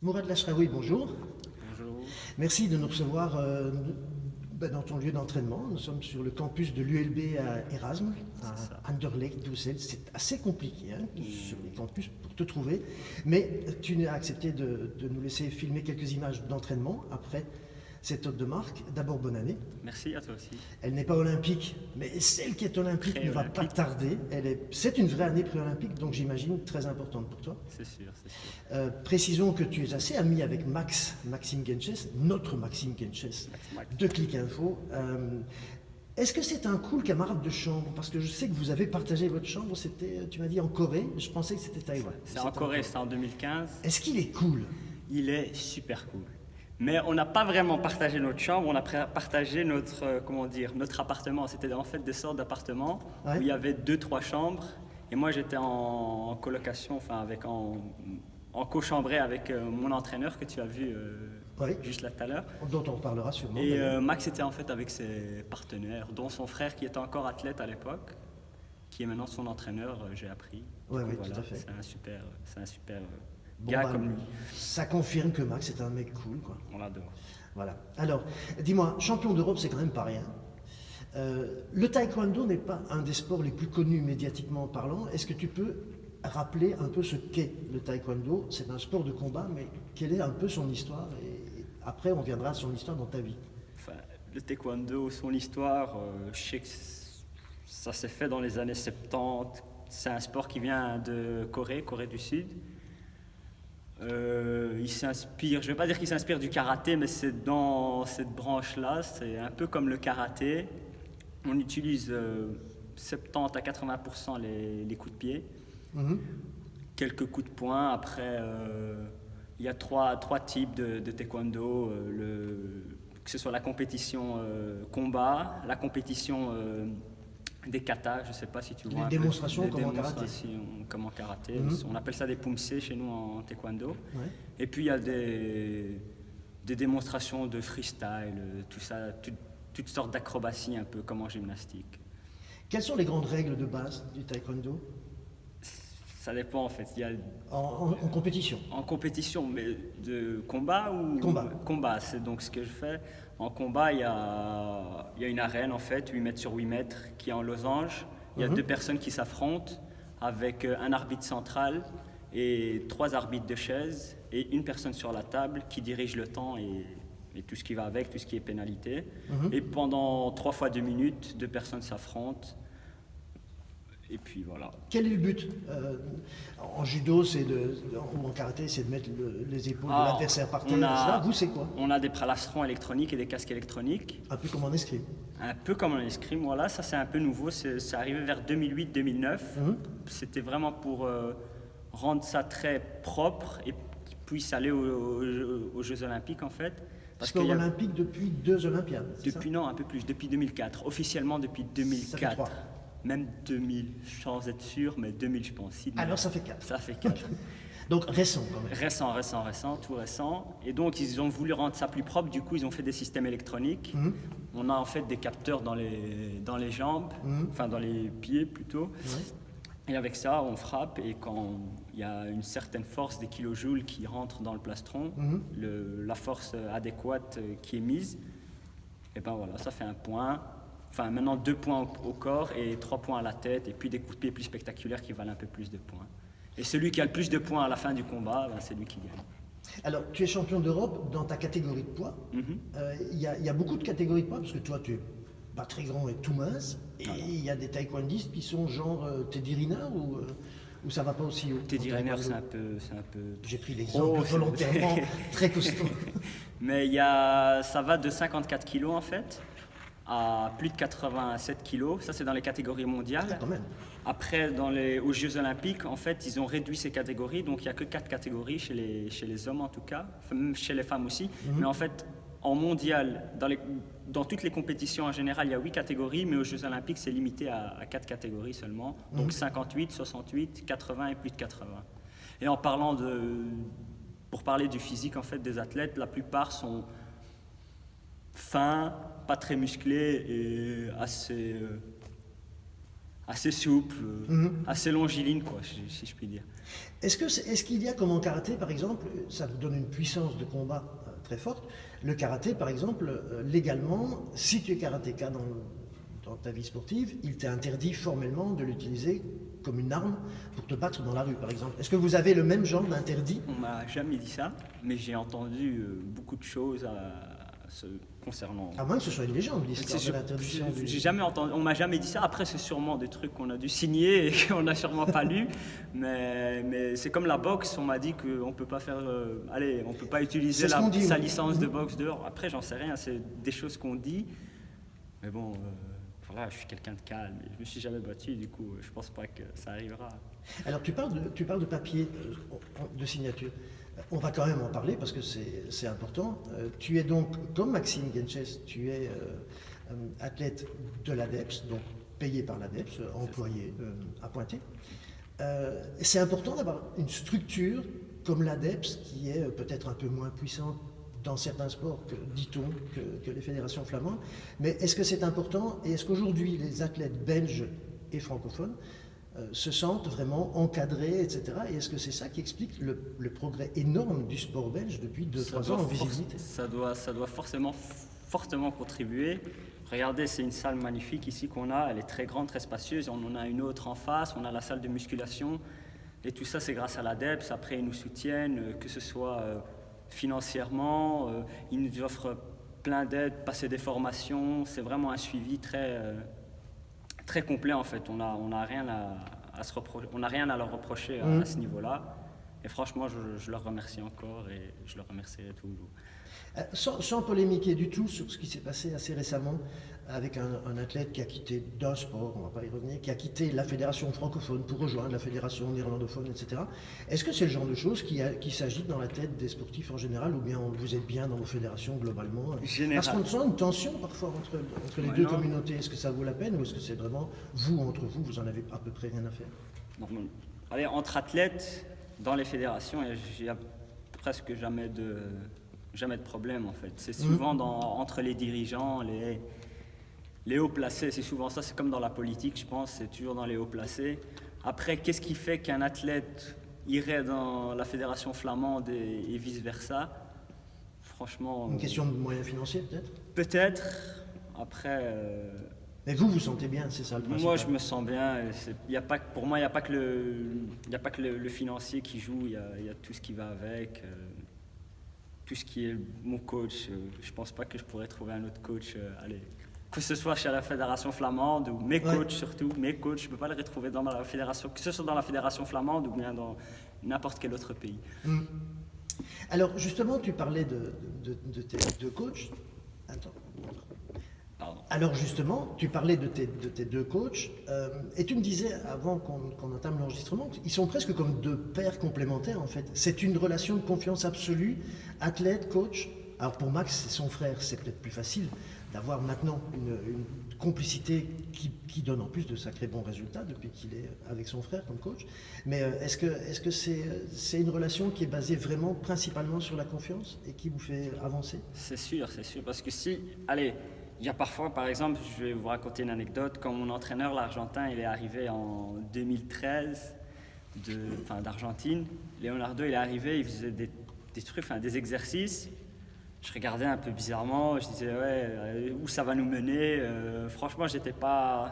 Mourad Lachraoui, bonjour. Bonjour. Merci de nous recevoir dans ton lieu d'entraînement. Nous sommes sur le campus de l'ULB à Erasme, C'est ça. à Anderlecht, Bruxelles. C'est assez compliqué sur les campus pour te trouver, mais tu as accepté de nous laisser filmer quelques images d'entraînement après cette hôte de marque. D'abord, bonne année. Merci à toi aussi. Elle n'est pas olympique, mais celle qui est olympique ne va pas Pré-olympique. tarder. C'est une vraie année pré-olympique, donc j'imagine très importante pour toi. C'est sûr, c'est sûr. Précisons que tu es assez ami avec Maxime Genches, notre Maxime Genches Max. de Click Info. Est-ce que c'est un cool camarade de chambre? Parce que je sais que vous avez partagé votre chambre, c'était, tu m'as dit, en Corée. Je pensais que c'était Taïwan. C'est en Corée, c'est en 2015. Est-ce qu'il est cool? Il est super cool. Mais on n'a pas vraiment partagé notre chambre, on a partagé notre, comment dire, notre appartement. C'était en fait des sortes d'appartements Ouais. où il y avait deux, trois chambres. Et moi, j'étais en colocation, enfin, en cochambré avec mon entraîneur que tu as vu Oui, juste là tout à l'heure. dont on reparlera sûrement. Et d'ailleurs. Max était en fait avec ses partenaires, dont son frère qui était encore athlète à l'époque, qui est maintenant son entraîneur, j'ai appris. Ouais, Du coup, oui, tout à fait. C'est un super Bon, gars bah, comme lui. ça confirme que Max est un mec cool, quoi. On l'adore. Voilà. Alors, dis-moi, champion d'Europe, c'est quand même pas rien. Le taekwondo n'est pas un des sports les plus connus médiatiquement parlant. Est-ce que tu peux rappeler un peu ce qu'est le taekwondo? C'est un sport de combat, mais quelle est un peu son histoire? Et après, on viendra à son histoire dans ta vie. Enfin, le taekwondo, son histoire, je sais que ça s'est fait dans les années 70. C'est un sport qui vient de Corée, Corée du Sud. Il s'inspire, je ne vais pas dire qu'il s'inspire du karaté, mais c'est dans cette branche-là, c'est un peu comme le karaté. On utilise 70 à 80% les coups de pied, Mhm. quelques coups de poing. Après, il y a trois types de taekwondo, que ce soit la compétition combat, la compétition des katas, je ne sais pas si tu vois Les un démonstrations peu, comme en karaté. comme en karaté. Mhm. On appelle ça des pumse chez nous en taekwondo. Ouais. Et puis il y a des démonstrations de freestyle, tout ça, toutes sortes d'acrobaties un peu comme en gymnastique. Quelles sont les grandes règles de base du taekwondo Ça dépend en fait. Il y a en compétition? en compétition, mais de combat ou Combat. Combat, c'est donc ce que je fais. En combat, il y a une arène en fait, 8 mètres sur 8 mètres, qui est en losange. Il y a Mhm. deux personnes qui s'affrontent avec un arbitre central et trois arbitres de chaise et une personne sur la table qui dirige le temps et tout ce qui va avec, tout ce qui est pénalité. Mhm. Et pendant 3 fois 2 minutes, deux personnes s'affrontent. Et puis voilà. Quel est le but? En judo, ou en karaté, c'est de mettre les épaules de Ah, l'adversaire par terre. on a- etc. Vous, c'est quoi? On a des pralastrons électroniques et des casques électroniques. Un peu comme en escrime. Un peu comme en escrime, voilà, ça c'est un peu nouveau, c'est arrivé vers 2008-2009. Mhm. C'était vraiment pour rendre ça très propre et qu'ils puissent aller aux Jeux Olympiques en fait. Parce Sport qu'il y a- olympique depuis 2 Olympiades. c'est depuis, non, un peu plus, depuis 2004, officiellement depuis Ça fait 2004. 3. Même 2000, sans être sûr, mais 2000 je pense. Si, Alors ça fait 4. Ça fait 4. Donc récent quand même. Récent, tout récent. Et donc, ils ont voulu rendre ça plus propre. Du coup, ils ont fait des systèmes électroniques. Mhm. On a en fait des capteurs dans les jambes, enfin dans les pieds plutôt. Ouais. Et avec ça, on frappe. Et quand il y a une certaine force des kilojoules qui rentre dans le plastron, Mhm. la force adéquate qui est mise, et ben voilà, ça fait un point. Enfin, maintenant 2 points au corps et 3 points à la tête. Et puis des coups de pied plus spectaculaires qui valent un peu plus de points. Et celui qui a le plus de points à la fin du combat, ben, c'est lui qui gagne. Alors, tu es champion d'Europe dans ta catégorie de poids. Mhm. Il y a beaucoup de catégories de poids, parce que toi, tu es pas très grand et tout mince. Et il y a des taekwondistes qui sont genre Teddy Riner ou ça va pas aussi haut? Teddy en Riner, taekwondo? c'est un peu. J'ai pris l'exemple c'est- volontairement très costaud. Mais ça va de 54 kilos en fait à plus de 87 kilos. Ça, c'est dans les catégories mondiales. Quand même. Après, aux Jeux Olympiques, en fait, ils ont réduit ces catégories. Donc, il n'y a que 4 catégories chez les hommes en tout cas, enfin, même chez les femmes aussi. Mais en fait, en mondial, dans toutes les compétitions en général, il y a 8 catégories, mais aux Jeux Olympiques, c'est limité à 4 catégories seulement. Donc 58, 68, 80 et plus de 80. Et pour parler du physique en fait, des athlètes, la plupart sont fins, pas très musclés et assez souple, assez longiligne, quoi, si je puis dire. Est-ce qu'il y a comme en karaté, par exemple, ça vous donne une puissance de combat très forte, le karaté, par exemple, légalement, si tu es karatéka dans ta vie sportive, il t'est interdit formellement de l'utiliser comme une arme pour te battre dans la rue, par exemple. Est-ce que vous avez le même genre d'interdit? On m'a jamais dit ça, mais j'ai entendu beaucoup de choses concernant. À moins que ce soit une légende, l'histoire de l'interdiction. J'ai jamais entendu, on m'a jamais dit ça. Après, c'est sûrement des trucs qu'on a dû signer et qu'on n'a sûrement pas lu. Mais c'est comme la boxe, on m'a dit qu'on peut pas faire. On peut pas utiliser sa licence de boxe dehors. Après, j'en sais rien, c'est des choses qu'on dit. Mais bon. Voilà, je suis quelqu'un de calme, je me suis jamais battu, du coup, je pense pas que ça arrivera. Alors, tu parles de papier de signature. On va quand même en parler parce que c'est important. Tu es donc, comme Maxime Guenches, tu es athlète de l'ADEPS, donc payé par l'ADEPS, employé à Pointer. C'est important d'avoir une structure comme l'ADEPS qui est peut-être un peu moins puissante dans certains sports, dit-on, que les fédérations flamandes. Mais est-ce que c'est important et est-ce qu'aujourd'hui les athlètes belges et francophones se sentent vraiment encadrés, etc. Et est-ce que c'est ça qui explique le progrès énorme du sport belge depuis 2-3 ans en visibilité? Ça doit fortement contribuer. Regardez, c'est une salle magnifique ici qu'on a, elle est très grande, très spacieuse. On en a une autre en face, on a la salle de musculation. Et tout ça, c'est grâce à l'ADEPS. Après, ils nous soutiennent, que ce soit financièrement, ils nous offrent plein d'aides, passer des formations. C'est vraiment un suivi très complet en fait. On n'a rien à leur reprocher à ce niveau-là. Et franchement, je leur remercie encore et je leur remercierai toujours. Sans polémiquer du tout sur ce qui s'est passé assez récemment avec un athlète qui a quitté d'un sport, on ne va pas y revenir, qui a quitté la fédération francophone pour rejoindre la fédération néerlandophone, etc. Est-ce que c'est le genre de choses qui s'agitent dans la tête des sportifs en général ou bien vous êtes bien dans vos fédérations globalement? Parce qu'on sent une tension parfois entre les deux communautés. Est-ce que ça vaut la peine ou est-ce que c'est vraiment entre vous en avez à peu près rien à faire? Allez, entre athlètes, dans les fédérations, il n'y a presque jamais de problème en fait. C'est souvent entre les dirigeants, les hauts placés, c'est souvent ça, c'est comme dans la politique je pense, c'est toujours dans les hauts placés. Après, qu'est-ce qui fait qu'un athlète irait dans la fédération flamande et vice versa? Franchement... Une question de moyens financiers peut-être? Peut-être, après... Mais vous sentez bien, c'est ça le principal? Moi je me sens bien, pour moi il n'y a pas que le financier qui joue, il y a tout ce qui va avec. Tout ce qui est mon coach, je pense pas que je pourrais trouver un autre coach, que ce soit chez la fédération flamande ou mes coachs surtout, mes coachs, je peux pas les retrouver dans la fédération, que ce soit dans la fédération flamande ou bien dans n'importe quel autre pays. Alors justement, tu parlais de tes deux coachs. Attends. Pardon. Alors justement, tu parlais de tes deux coachs et tu me disais avant qu'on entame l'enregistrement qu'ils sont presque comme deux pairs complémentaires en fait. C'est une relation de confiance absolue, athlète, coach. Alors pour Max, c'est son frère, c'est peut-être plus facile d'avoir maintenant une complicité qui donne en plus de sacrés bons résultats depuis qu'il est avec son frère comme coach. Mais est-ce que c'est une relation qui est basée vraiment principalement sur la confiance et qui vous fait avancer? C'est sûr, parce que il y a parfois, par exemple, je vais vous raconter une anecdote, quand mon entraîneur, l'Argentin, il est arrivé en 2013 d'Argentine. Leonardo, il est arrivé, il faisait des trucs, des exercices. Je regardais un peu bizarrement, je disais, où ça va nous mener? Franchement, j'étais pas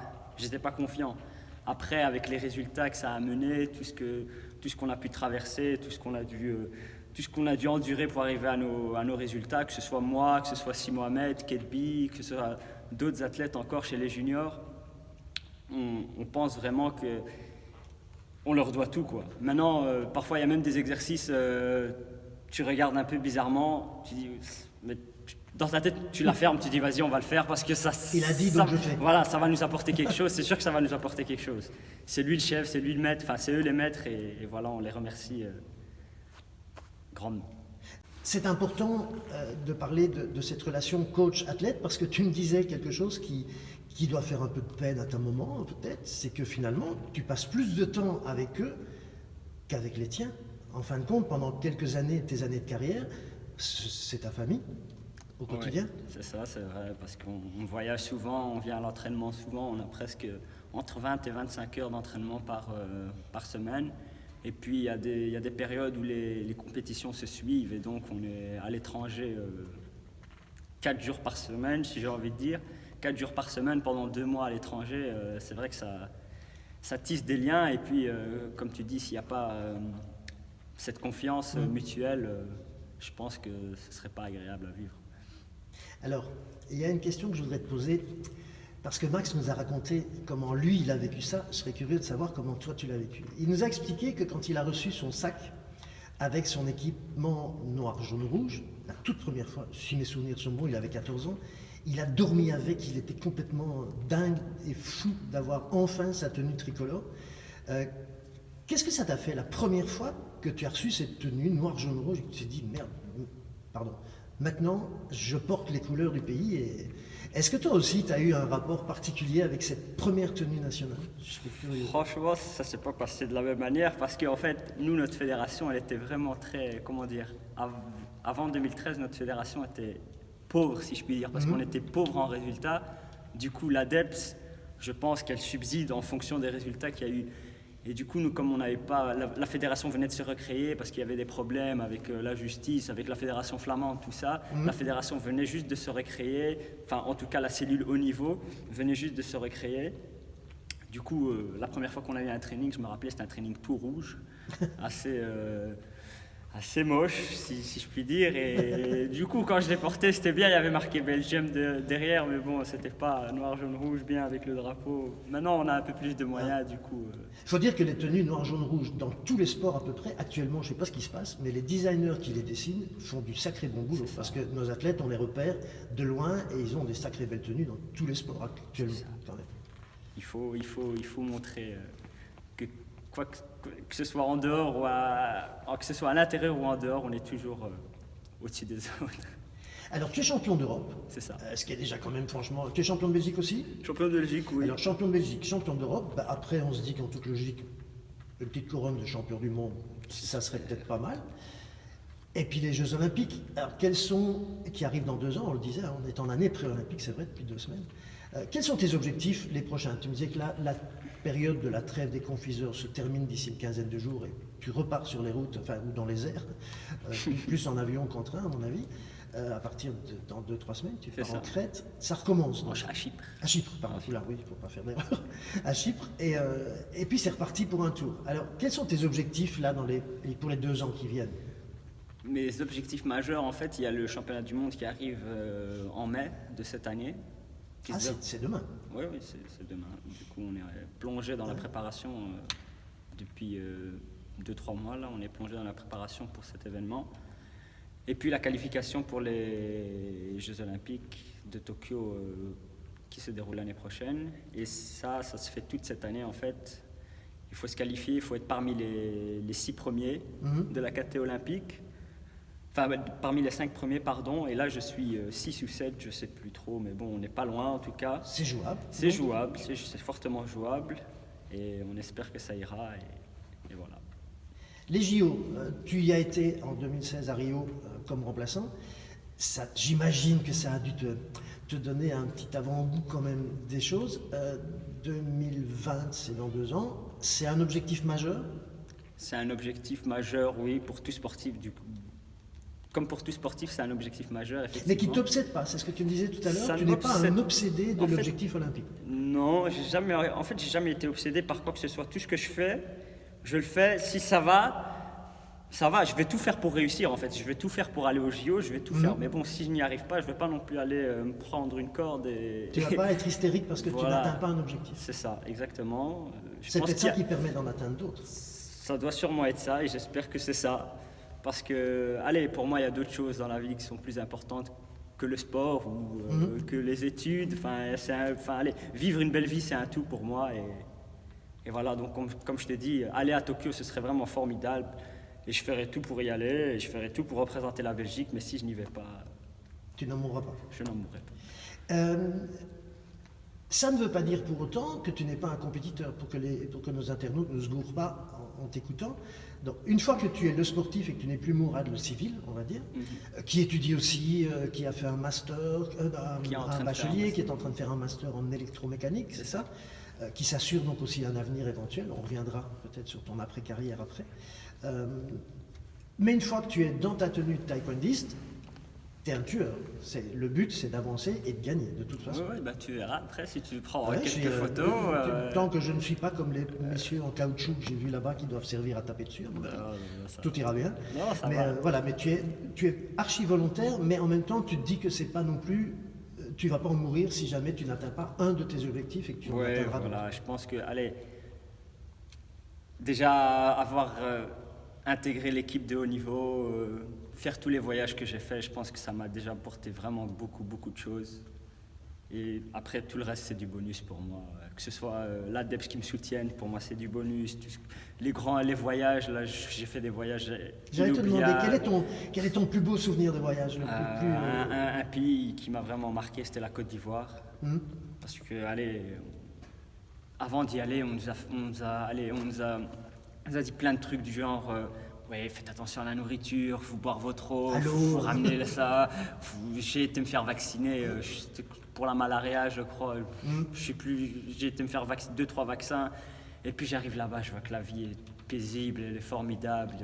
confiant. Après, avec les résultats que ça a mené, tout ce qu'on a pu traverser, tout ce qu'on a dû endurer pour arriver à nos résultats, que ce soit moi, que ce soit Si Mohamed, Kedbi, que ce soit d'autres athlètes encore chez les juniors, on pense vraiment qu'on leur doit tout, quoi. Maintenant, parfois il y a même des exercices, tu regardes un peu bizarrement, tu dis, mais dans ta tête tu la fermes, tu dis vas-y on va le faire parce que ça... Il a dit donc je fais. Voilà, ça va nous apporter quelque chose, c'est sûr que ça va nous apporter quelque chose. C'est lui le chef, c'est lui le maître, c'est eux les maîtres et voilà, on les remercie. Grandement. C'est important de parler de cette relation coach-athlète parce que tu me disais quelque chose qui doit faire un peu de peine à ta moment peut-être, c'est que finalement tu passes plus de temps avec eux qu'avec les tiens. En fin de compte, pendant quelques années, tes années de carrière, c'est ta famille. au quotidien. Ouais, c'est ça, c'est vrai, parce qu'on voyage souvent, on vient à l'entraînement souvent, on a presque entre 20 et 25 heures d'entraînement par semaine. Et puis il y a des périodes où les compétitions se suivent et donc on est à l'étranger 4 jours par semaine, si j'ai envie de dire. 4 jours par semaine pendant 2 mois à l'étranger, c'est vrai que ça tisse des liens. Et puis, comme tu dis, s'il n'y a pas cette confiance mutuelle, je pense que ce ne serait pas agréable à vivre. Alors, il y a une question que je voudrais te poser, parce que Max nous a raconté comment lui, il a vécu ça. Je serais curieux de savoir comment toi, tu l'as vécu. Il nous a expliqué que quand il a reçu son sac avec son équipement noir, jaune, rouge, la toute première fois, si mes souvenirs sont bons, il avait 14 ans, il a dormi avec, il était complètement dingue et fou d'avoir enfin sa tenue tricolore. Qu'est-ce que ça t'a fait la première fois que tu as reçu cette tenue noir, jaune, rouge et que tu t'es dit, merde, pardon, maintenant je porte les couleurs du pays et... Est-ce que toi aussi tu as eu un rapport particulier avec cette première tenue nationale? Je suis curieux. Franchement, ça ne s'est pas passé de la même manière parce qu'en fait, nous, notre fédération, elle était vraiment très, comment dire, avant 2013, notre fédération était pauvre, si je puis dire, parce qu'on était pauvre en résultats. Du coup, l'ADEPS, je pense qu'elle subside en fonction des résultats qu'il y a eu. Et du coup, nous, comme on n'avait pas... La fédération venait de se recréer parce qu'il y avait des problèmes avec la justice, avec la fédération flamande, tout ça. La fédération venait juste de se recréer, enfin, en tout cas, la cellule haut niveau venait juste de se recréer. Du coup, la première fois qu'on a eu un training, je me rappelais, c'était un training tout rouge, assez moche, si je puis dire. Et du coup, quand je l'ai porté, c'était bien, il y avait marqué Belgium derrière, mais bon, c'était pas noir, jaune, rouge, bien avec le drapeau. Maintenant, on a un peu plus de moyens, du coup. Il faut dire que les tenues noir, jaune, rouge, dans tous les sports à peu près, actuellement, je ne sais pas ce qui se passe, mais les designers qui les dessinent font du sacré bon boulot, parce que nos athlètes, on les repère de loin et ils ont des sacrées belles tenues dans tous les sports actuellement. Quand même. Il faut montrer que que ce soit en dehors que ce soit à l'intérieur ou en dehors, on est toujours au-dessus des autres. Alors, tu es champion d'Europe. C'est ça. Ce qui est déjà quand même, franchement... Tu es champion de Belgique aussi? Champion de Belgique, oui. Alors, champion de Belgique, champion d'Europe, bah, après, on se dit qu'en toute logique, une petite couronne de champion du monde, ça serait peut-être pas mal. Et puis les Jeux Olympiques, alors qui arrivent dans 2 ans, on le disait, hein, on est en année pré-olympique, c'est vrai, depuis 2 semaines. Quels sont tes objectifs les prochains? Tu me disais que la période de la trêve des confiseurs se termine d'ici une quinzaine de jours et tu repars sur les routes, enfin, ou dans les airs, plus en avion qu'en train, à mon avis. À partir dans 2-3 semaines, tu pars en Crète, ça recommence. Donc. À Chypre. À Chypre, pardon, là, oui, il ne faut pas faire d'erreur. À Chypre, et puis c'est reparti pour un tour. Alors, quels sont tes objectifs là pour les 2 ans qui viennent? Mes objectifs majeurs, en fait, il y a le championnat du monde qui arrive en mai de cette année. Ah, c'est demain? Oui, c'est demain. Du coup, on est plongé dans la préparation depuis 2-3 mois. Là, on est plongé dans la préparation pour cet événement. Et puis la qualification pour les Jeux Olympiques de Tokyo qui se déroulent l'année prochaine. Et ça se fait toute cette année, en fait. Il faut se qualifier, il faut être parmi les 6 premiers de la catégorie olympique. Enfin, parmi les 5 premiers, pardon, et là je suis 6 ou 7, je ne sais plus trop, mais bon, on n'est pas loin en tout cas. C'est jouable. C'est jouable, c'est fortement jouable, et on espère que ça ira, et voilà. Les JO, tu y as été en 2016 à Rio comme remplaçant. J'imagine que ça a dû te donner un petit avant-goût quand même des choses. 2020, c'est dans 2 ans. C'est un objectif majeur? C'est un objectif majeur, oui, pour tout sportif Comme pour tout sportif, c'est un objectif majeur, effectivement. Mais qui ne t'obsède pas, c'est ce que tu me disais tout à l'heure. Tu n'es pas un obsédé de l'objectif olympique. Non, j'ai jamais été obsédé par quoi que ce soit. Tout ce que je fais, je le fais. Si ça va. Je vais tout faire pour réussir, en fait. Je vais tout faire pour aller au JO, je vais tout faire. Mais bon, si je n'y arrive pas, je ne vais pas non plus aller me prendre une corde et... Tu ne vas pas être hystérique parce que tu n'atteins pas un objectif. C'est ça, exactement. C'est peut-être ça qui permet d'en atteindre d'autres. Ça doit sûrement être ça, et j'espère que c'est ça. Parce que, pour moi, il y a d'autres choses dans la vie qui sont plus importantes que le sport ou que les études. Vivre une belle vie, c'est un tout pour moi. Et voilà, donc comme je t'ai dit, aller à Tokyo, ce serait vraiment formidable. Et je ferai tout pour y aller, et je ferai tout pour représenter la Belgique. Mais si je n'y vais pas... Tu n'en mourras pas. Je n'en mourrai pas. Ça ne veut pas dire pour autant que tu n'es pas un compétiteur, pour que nos internautes ne se gourrent pas en t'écoutant. Donc, une fois que tu es le sportif et que tu n'es plus Mourad le civil, on va dire, qui étudie aussi, qui a fait un master, un bachelier, qui est en train de faire un master en électromécanique, c'est ça, qui s'assure donc aussi un avenir éventuel. On reviendra peut-être sur ton après-carrière après. Mais une fois que tu es dans ta tenue de taekwondiste, tu es un tueur. Le but, c'est d'avancer et de gagner, de toute façon. Oui, bah, tu verras après si tu prends Ouais, quelques photos. Tant que je ne suis pas comme les messieurs en caoutchouc que j'ai vus là-bas qui doivent servir à taper dessus, tout ira bien. Non, ça Mais va. voilà, mais tu es archi volontaire, mais en même temps, tu te dis que c'est pas non plus. Tu vas pas en mourir si jamais tu n'atteins pas un de tes objectifs et que tu en Ouais, atteindras voilà, d'autres. je pense que, allez, déjà avoir intégré l'équipe de haut niveau, faire tous les voyages que j'ai faits, je pense que ça m'a déjà apporté vraiment beaucoup, beaucoup de choses. Et après, tout le reste, c'est du bonus pour moi. Que ce soit l'ADEPS qui me soutienne, pour moi, c'est du bonus. Les voyages, là, j'ai fait des voyages J'allais te demander inoubliables. quel est ton plus beau souvenir de voyage, le plus, Un pays qui m'a vraiment marqué, c'était la Côte d'Ivoire. Parce que, allez, avant d'y aller, on nous a dit plein de trucs du genre ouais, faites attention à la nourriture, faut boire votre eau, À l'eau. faut ramener ça. J'ai été me faire vacciner c'était pour la malaria, je crois. Je sais plus, j'ai été me faire 2-3 vaccins. Et puis j'arrive là-bas, je vois que la vie est paisible, elle est formidable.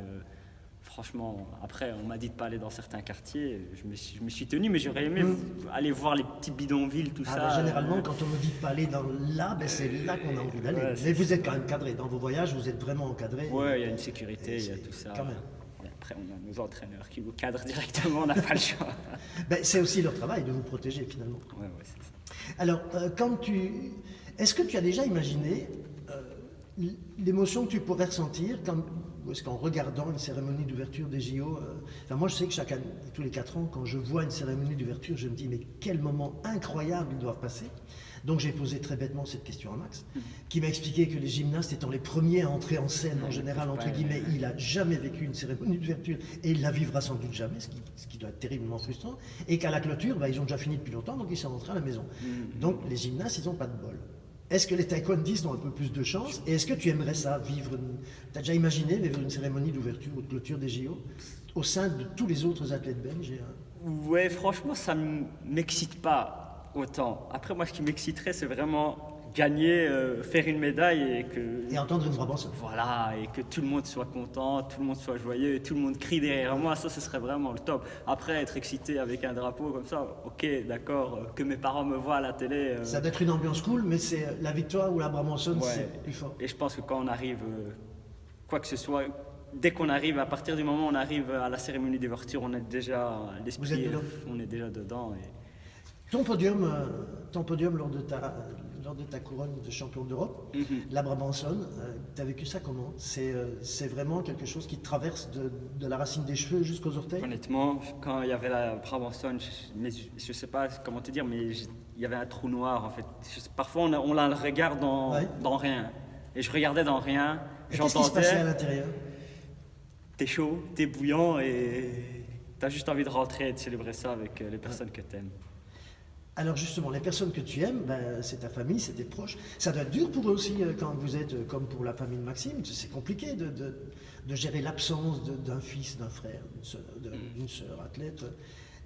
Franchement, après, on m'a dit de pas aller dans certains quartiers. Je me suis tenu, mais j'aurais aimé aller voir les petits bidonvilles, tout ça. Généralement, quand on nous dit de pas aller dans là, c'est là qu'on a envie d'aller. Ouais, Mais vous êtes quand même cadré. Dans vos voyages, vous êtes vraiment encadré. Ouais, il y a une sécurité, il y a tout ça. Quand même. Et après, on a nos entraîneurs qui vous cadrent directement, on n'a pas le choix. C'est aussi leur travail de vous protéger finalement. Ouais, c'est ça. Alors, est-ce que tu as déjà imaginé l'émotion que tu pourrais ressentir ou est-ce qu'en regardant une cérémonie d'ouverture des JO, moi je sais que chaque année, tous les 4 ans, quand je vois une cérémonie d'ouverture, je me dis mais quel moment incroyable ils doivent passer. Donc j'ai posé très bêtement cette question à Max, qui m'a expliqué que les gymnastes étant les premiers à entrer en scène, en général, entre guillemets, il n'a jamais vécu une cérémonie d'ouverture et il la vivra sans doute jamais, ce qui doit être terriblement frustrant, et qu'à la clôture, ils ont déjà fini depuis longtemps, donc ils sont rentrés à la maison. Donc les gymnastes, ils n'ont pas de bol. Est-ce que les taekwondistes ont un peu plus de chance? Et est-ce que tu aimerais ça, tu as déjà imaginé vivre une cérémonie d'ouverture ou de clôture des JO au sein de tous les autres athlètes belges Ouais, franchement, ça ne m'excite pas autant. Après, moi, ce qui m'exciterait, c'est vraiment gagner, faire une médaille et entendre une Brabançonne. Voilà, et que tout le monde soit content, tout le monde soit joyeux, tout le monde crie derrière moi, ça ce serait vraiment le top. Après, être excité avec un drapeau comme ça, ok, d'accord, que mes parents me voient à la télé. Ça doit être une ambiance cool, mais c'est la victoire ou la Brabançonne, Ouais. c'est plus fort. Et je pense que quand on arrive, quoi que ce soit, dès qu'on arrive, à partir du moment où on arrive à la cérémonie d'ouverture, on est déjà l'esprit, Vous êtes dedans. on est déjà dedans. Ton podium lors de ta couronne de champion d'Europe, la Brabançonne, tu as vécu ça comment? C'est vraiment quelque chose qui te traverse de la racine des cheveux jusqu'aux orteils? Honnêtement, quand il y avait la Brabançonne, je sais pas comment te dire, mais il y avait un trou noir en fait. Parfois on a le regard dans rien. Et je regardais dans rien, Et qu'est-ce qui se passait à j'entendais, l'intérieur? t'es chaud, t'es bouillant et t'as juste envie de rentrer et de célébrer ça avec les personnes que t'aimes. Alors justement, les personnes que tu aimes, c'est ta famille, c'est tes proches. Ça doit être dur pour eux aussi quand vous êtes comme pour la famille de Maxime. C'est compliqué de gérer l'absence d'un fils, d'un frère, d'une sœur athlète.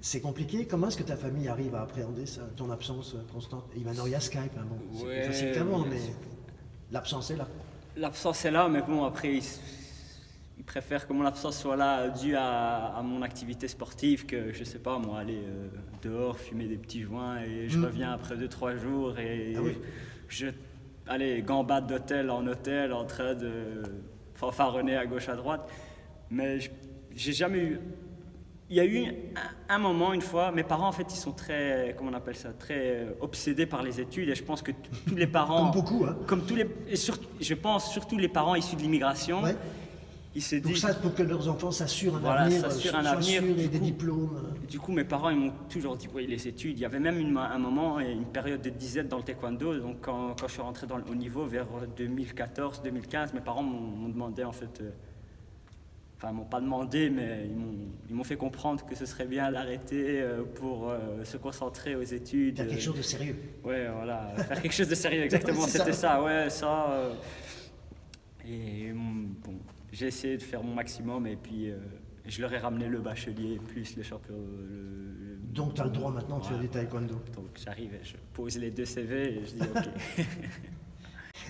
C'est compliqué. Comment est-ce que ta famille arrive à appréhender ça, ton absence constante? Et maintenant, il y a Skype, hein, bon, c'est Ouais, plus facile qu'avant, bien mais sûr. l'absence est là. L'absence est là, mais bon, après, ils préfèrent que mon absence soit là due à mon activité sportive que, je sais pas, moi, aller dehors, fumer des petits joints et je reviens après 2-3 jours et Ah oui. allez, gambade d'hôtel en hôtel en train de fanfaronner à gauche, à droite. Mais j'ai jamais eu. Il y a eu un moment, une fois, mes parents, en fait, ils sont très, comment on appelle ça, très obsédés par les études et je pense que tous les parents. Comme beaucoup, hein. Comme tous les. Je pense surtout les parents issus de l'immigration. Ouais. Ils se disent. Pour que leurs enfants s'assurent un Voilà, avenir, s'assurent un soient avenir, sûrs du et des coup. diplômes. Du coup, mes parents, ils m'ont toujours dit, oui, les études. Il y avait même un moment, une période de disette dans le taekwondo. Donc, quand je suis rentré dans le haut niveau, vers 2014-2015, mes parents m'ont demandé, en fait, Enfin, ils m'ont pas demandé, mais ils m'ont fait comprendre que ce serait bien d'arrêter pour se concentrer aux études. Faire quelque chose de sérieux. Ouais, voilà, faire quelque chose de sérieux, exactement, Ouais, c'est c'était ça. ça, ouais, ça. Et bon, j'ai essayé de faire mon maximum et puis je leur ai ramené le bachelier plus le champion. Donc tu as le droit maintenant de faire du taekwondo. Donc j'arrive, et je pose les deux CV et je dis ok.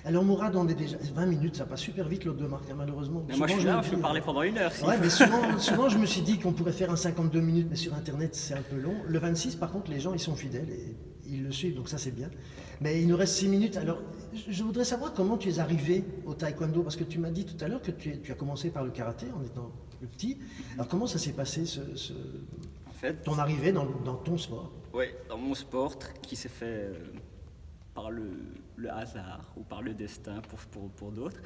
Alors Mourad, on est déjà 20 minutes, ça passe super vite l'autre de Marc, hein, malheureusement. Mais moi je Souvent, suis là, me je dis- peux parler pendant 1 heure. Ouais, mais souvent je me suis dit qu'on pourrait faire un 52 minutes, mais sur Internet c'est un peu long. Le 26, par contre, les gens ils sont fidèles et ils le suivent, donc ça c'est bien. Mais il nous reste 6 minutes. Alors je voudrais savoir comment tu es arrivé au taekwondo, parce que tu m'as dit tout à l'heure que tu as commencé par le karaté en étant plus petit. Alors comment ça s'est passé, En fait, ton arrivée dans ton sport? ouais, dans mon sport qui s'est fait par le hasard ou par le destin pour d'autres.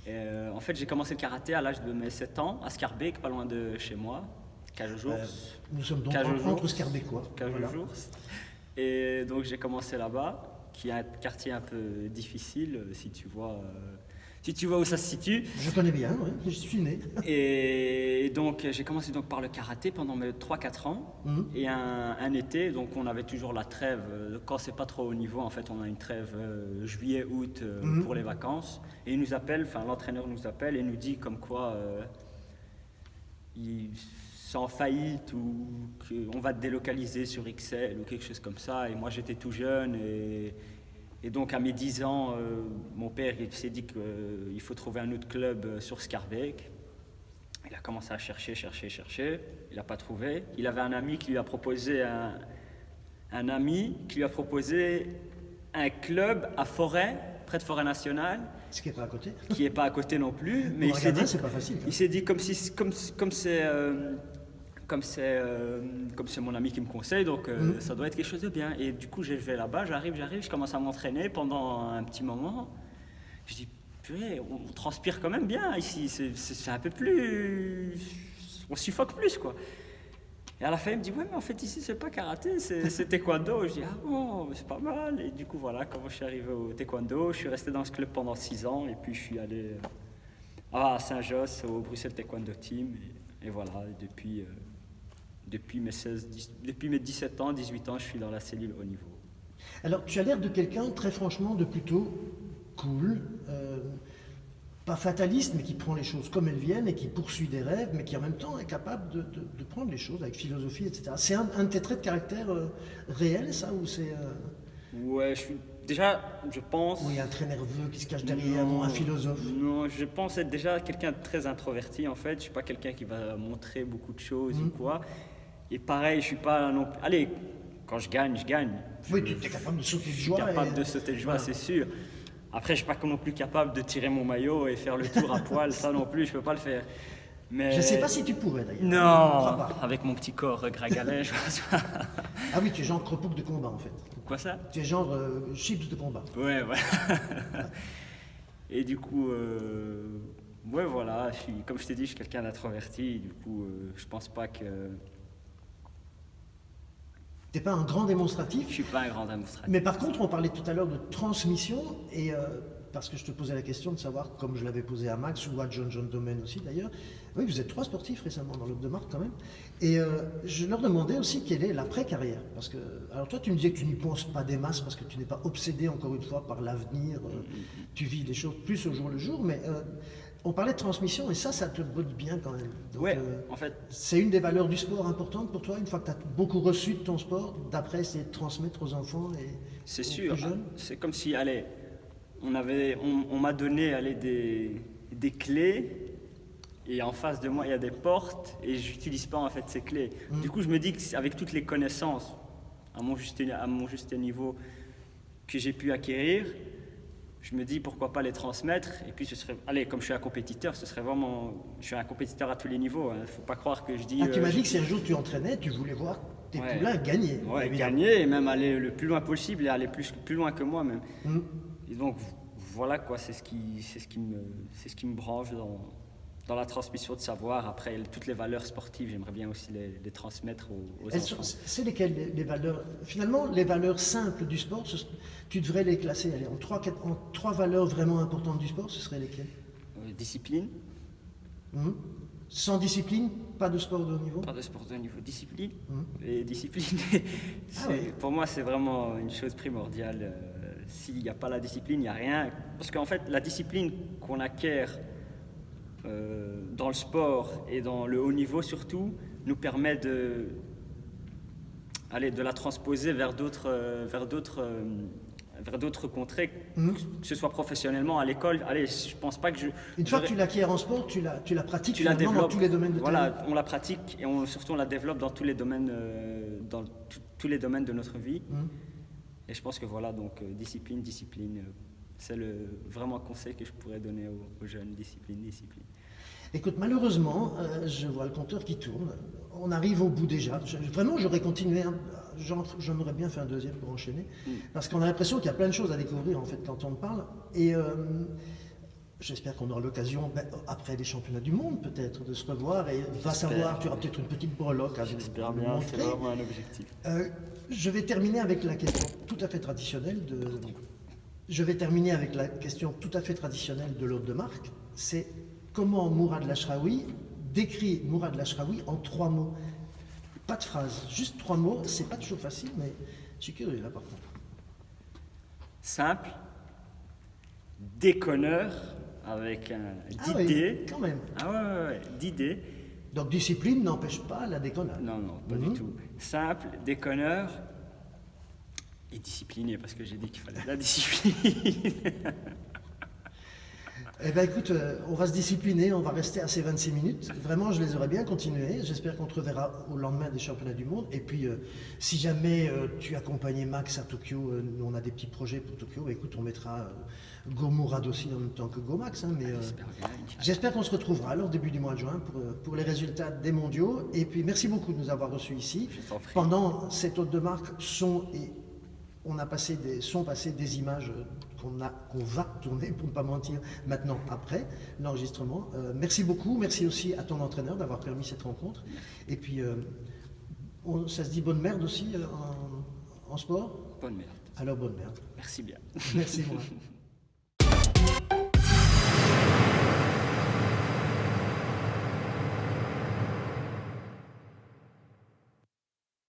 En fait, j'ai commencé le karaté à l'âge de mes 7 ans, à Scarbeck, pas loin de chez moi, Cajojours. Nous sommes donc Cajojours. entre Scarbécois. Voilà. Cajojours. Et donc j'ai commencé là-bas, qui est un quartier un peu difficile, si tu vois où ça se situe. Je connais bien, ouais, je suis né. Et donc j'ai commencé donc par le karaté pendant mes 3-4 ans. Mhm. Et un été, donc on avait toujours la trêve. Quand c'est pas trop haut niveau, en fait, on a une trêve juillet-août pour les vacances. Et il nous appelle, enfin l'entraîneur nous appelle et nous dit comme quoi c'est en faillite ou qu'on va te délocaliser sur XL ou quelque chose comme ça. Et moi j'étais tout jeune et donc à mes 10 ans, mon père il s'est dit qu'il faut trouver un autre club sur Scarbeck. Il a commencé à chercher. Il n'a pas trouvé. Il avait un ami qui lui a proposé un club à Forêt, près de Forêt Nationale, Ce qui n'est pas à côté. qui n'est pas à côté non plus. Mais Pour un gamin, c'est pas facile. il s'est dit comme c'est mon ami qui me conseille, donc ça doit être quelque chose de bien. Et du coup, je vais là-bas, j'arrive, je commence à m'entraîner pendant un petit moment. Je dis, purée, on transpire quand même bien ici, c'est un peu plus... On suffoque plus, quoi. Et à la fin, il me dit, ouais, mais en fait, ici, c'est pas karaté, c'est taekwondo. Je dis, ah bon, c'est pas mal. Et du coup, voilà, quand je suis arrivé au taekwondo, je suis resté dans ce club pendant 6 ans, et puis je suis allé à Saint-Josse, au Bruxelles Taekwondo Team, et voilà, et depuis mes 17 ans, 18 ans, je suis dans la cellule haut niveau. Alors, tu as l'air de quelqu'un, très franchement, de plutôt cool, pas fataliste, mais qui prend les choses comme elles viennent et qui poursuit des rêves, mais qui en même temps est capable de prendre les choses avec philosophie, etc. C'est un de tes traits de caractère réels, ça, ou c'est... Ouais, déjà, je pense... Ou il y a un trait nerveux qui se cache derrière, un philosophe? Non, je pense être déjà quelqu'un de très introverti, en fait. Je suis pas quelqu'un qui va montrer beaucoup de choses ou quoi. Et pareil, je suis pas non plus... Allez, quand je gagne, je gagne. Oui, tu es capable de sauter de Je suis joie. capable de sauter de joie, Voilà. c'est sûr. Après, je suis pas non plus capable de tirer mon maillot et faire le tour à poil, ça non plus, je peux pas le faire. Mais... Je ne sais pas si tu pourrais, d'ailleurs. Non, Je crois pas. avec mon petit corps gragalet, je pense pas. Ah oui, tu es genre crepouc de combat, en fait. Quoi ça? Tu es genre chips de combat. Ouais. Et du coup, ouais, voilà, comme je t'ai dit, je suis quelqu'un d'introverti, du coup, je pense pas que... T'es pas un grand démonstratif, Je suis pas un grand démonstrateur. mais par contre, on parlait tout à l'heure de transmission, et parce que je te posais la question de savoir, comme je l'avais posé à Max ou à John Domen aussi d'ailleurs, oui, vous êtes 3 sportifs récemment dans l'Aube de Marc quand même, et je leur demandais aussi quelle est l'après-carrière, parce que, alors toi tu me disais que tu n'y penses pas des masses, parce que tu n'es pas obsédé encore une fois par l'avenir, tu vis les choses plus au jour le jour, mais on parlait de transmission, et ça te botte bien quand même. Donc, Ouais, en fait, c'est une des valeurs du sport importantes pour toi, une fois que tu as beaucoup reçu de ton sport, d'après c'est de transmettre aux enfants et c'est aux sûr. plus jeunes. C'est comme si, allez, on m'a donné, allez, des clés, et en face de moi, il y a des portes, et je n'utilise pas en fait ces clés. Du coup, je me dis qu'avec toutes les connaissances, à mon juste niveau, que j'ai pu acquérir, je me dis pourquoi pas les transmettre. Et puis ce serait, allez, comme je suis un compétiteur, ce serait vraiment, je suis un compétiteur à tous les niveaux. Il ne faut pas croire que je dis. Ah, tu m'as dit que si un jour tu entraînais, tu voulais voir tes Ouais. poulains gagner. Ouais, évidemment. gagner et même aller le plus loin possible et aller plus loin que moi même. Et donc voilà quoi, c'est ce qui me branche dans la transmission de savoir. Après, toutes les valeurs sportives, j'aimerais bien aussi les transmettre aux enfants. C'est lesquelles les valeurs? Finalement, les valeurs simples du sport, tu devrais les classer allez, en 3 valeurs vraiment importantes du sport, ce seraient lesquelles? Discipline, Sans discipline, pas de sport de haut niveau? Pas de sport de haut niveau. Discipline. Mhm. Et discipline, Oui. pour moi, c'est vraiment une chose primordiale. S'il n'y a pas la discipline, il n'y a rien. Parce qu'en fait, la discipline qu'on acquiert dans le sport et dans le haut niveau surtout, nous permet de la transposer vers d'autres contrées, Mhm. que ce soit professionnellement, à l'école. Allez, je pense pas que Une fois que tu l'acquiers en sport, tu la pratiques tu la finalement dans développes. tous les domaines de ta vie. Voilà, on la pratique et surtout on la développe dans tous les domaines, tous les domaines de notre vie. Mhm. Et je pense que voilà, donc discipline, c'est vraiment un conseil que je pourrais donner aux jeunes, discipline. Écoute, malheureusement, je vois le compteur qui tourne. On arrive au bout déjà. Vraiment, j'aurais continué. J'en aurais bien fait un deuxième pour enchaîner. Parce qu'on a l'impression qu'il y a plein de choses à découvrir en fait quand on parle. Et j'espère qu'on aura l'occasion, après les championnats du monde peut-être, de se revoir. Et va savoir, tu auras peut-être une petite breloque à J'espère nous bien, montrer. c'est vraiment un objectif. Je vais terminer avec la question tout à fait traditionnelle de l'hôte de marque. C'est comment Mourad Lachraoui décrit Mourad Lachraoui en 3 mots. Pas de phrase, juste 3 mots. C'est pas toujours facile, mais je suis curieux là par contre. Simple, déconneur, avec d'idées. Oui, quand même. Ah ouais, d'idées. Donc discipline n'empêche pas la déconnade. Non, pas du tout. Simple, déconneur et discipliné, parce que j'ai dit qu'il fallait de la discipline. Eh bien écoute, on va se discipliner, on va rester à ces 26 minutes. Vraiment, je les aurais bien continuées. J'espère qu'on te reverra au lendemain des championnats du monde. Et puis, si jamais tu accompagnais Max à Tokyo, nous on a des petits projets pour Tokyo, écoute, on mettra Go Mourad aussi en même temps que Go Max. Hein, mais j'espère qu'on se retrouvera alors début du mois de juin pour les résultats des mondiaux. Et puis, merci beaucoup de nous avoir reçus ici. Pendant cette hôte de marque, sont passées des images qu'on va tourner, pour ne pas mentir, maintenant après l'enregistrement. Merci beaucoup, merci aussi à ton entraîneur d'avoir permis cette rencontre. Et puis, ça se dit bonne merde aussi en sport? Bonne merde. Alors bonne merde. Merci bien. Merci moi.